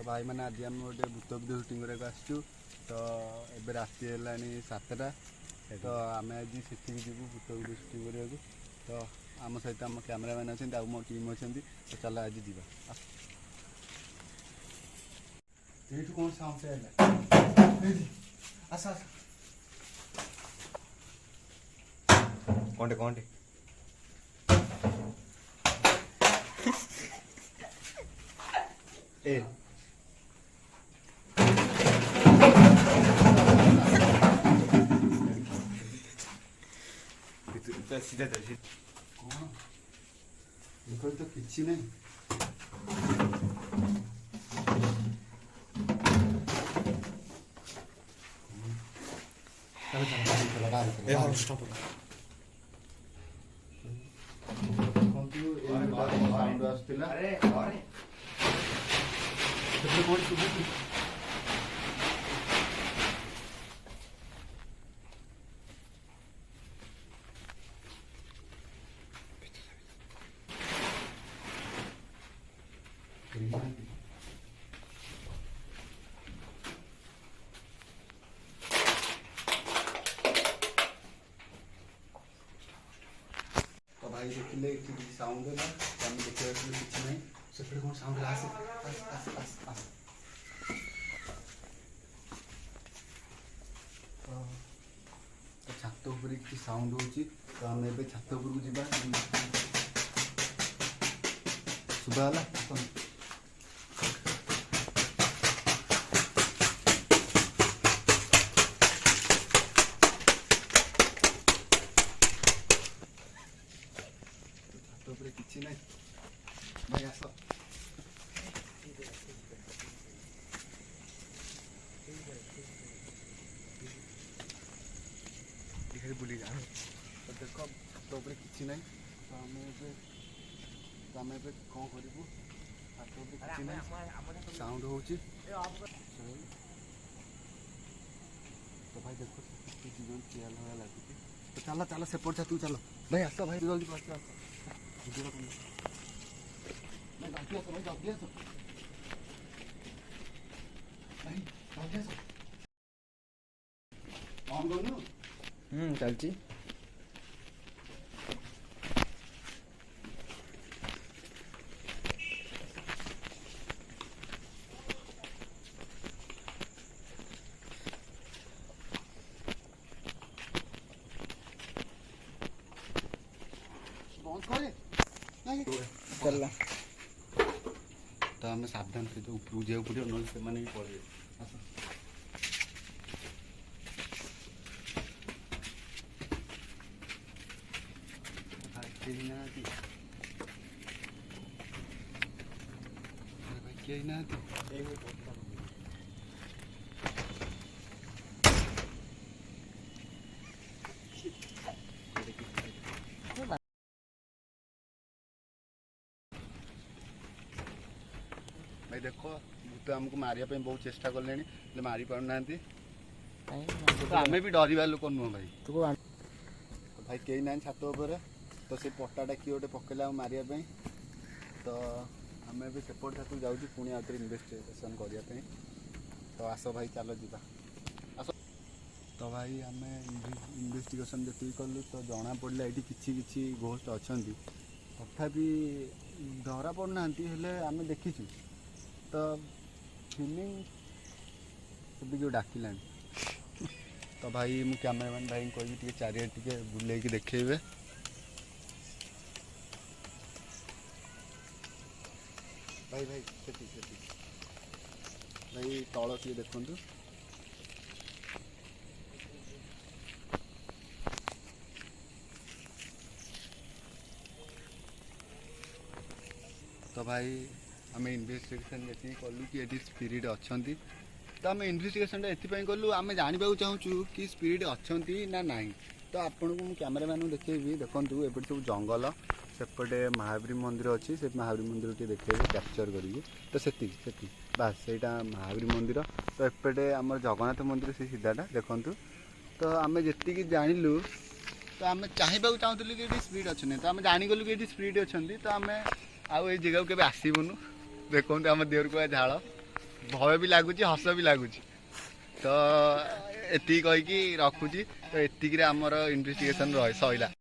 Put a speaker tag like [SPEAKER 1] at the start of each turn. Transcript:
[SPEAKER 1] भाई मैंने आज आम गोटे भूत भिडियो सुटिंग कराया आसचु तो एबे राति है 7टा तो आम आज से जीवु भूत भिडियो सुटिंग कराया तो आम सहित आम कैमेरामैन अच्छा मो टीम अच्छा तो चल आज जीवा कौन साउंड आस आस
[SPEAKER 2] कौनटे कौनटे ए सीधा दर्शी
[SPEAKER 1] कौन देखो तो किसी नहीं तो भाई देखिले साउंड है तो आम देखा किसी ना से कौन साउंड आस तो छात ऊपर किसी साउंड हो तो आम ए छात उपरकू जा सुबह है किसी ना भाई आस बुली जा तो देख छात उपर किसी ना तो आम कौन करूँ छात किसी ना साउंड हो तो भाई देखो जीवन चेयर भा लगे तो चल चल सेपट छात चल भाई आस भाई जल्दी पहुँच वीडियो जल्दी आस भाई जल्दी आस भाई जल्दी आस ऑन करूँ
[SPEAKER 2] चलची चल
[SPEAKER 1] तो आम सावधान सहित उपरू जाओ पड़ो ना से भी पड़े कहीं ना भाई देखो भूत आमको मारिया बहुत चेष्टा कले मारी पारना तो आम भी डरवा लोक नुह भाई तो भाई कहीं ना छात उपर तो से पटाटा किए गोटे पकेला मारे तो आम भी सेपट छात जाऊँ पुणी आउे इन्वेस्टिगेशन करने तो आस भाई चल जा आस तो भाई आम इन्वेस्टिगेशन जी कलु तो जना पड़ा ये किसी घोस्ट अच्छा तथापि धरा पड़ना आम देखीचु तो फिलिंग जो डाकिला तो भाई मु कैमरामैन भाई कही चारिटे बुले देखेबे भाई भाई से भाई तल किए देखु तो भाई आम इन्वेस्टिगेशन जी कलु कि ये स्पिरिट अच्छा तो आम इन्वेस्टिगेशन ये कलु आम जानवा चाहूँ कि स्पिरिट अच्छा ना ना तो आपन को कैमरामैन देखेबी देखूँ एपटे सब जंगल सेपटे महावीर मंदिर अच्छी से महावीर मंदिर टी देखे कैप्चर करेंगे तो से बास से महावीर मंदिर तो एपटे आम जगन्नाथ मंदिर से सीधाटा देखूँ तो आम जी जानलु तो आम चाहवाक चाहूँ कि स्पिरिट अच्छा तो आम जानीगलु कि स्पिरिट अच्छा तो आम आउ ये जगह के आसबुनु देखो आम देवर को झाड़ भय भी लगुच हस भी लगुच तो एति कहीकि रखुची तो एतिक आमर इन्वेस्टिगेशन रही सैला।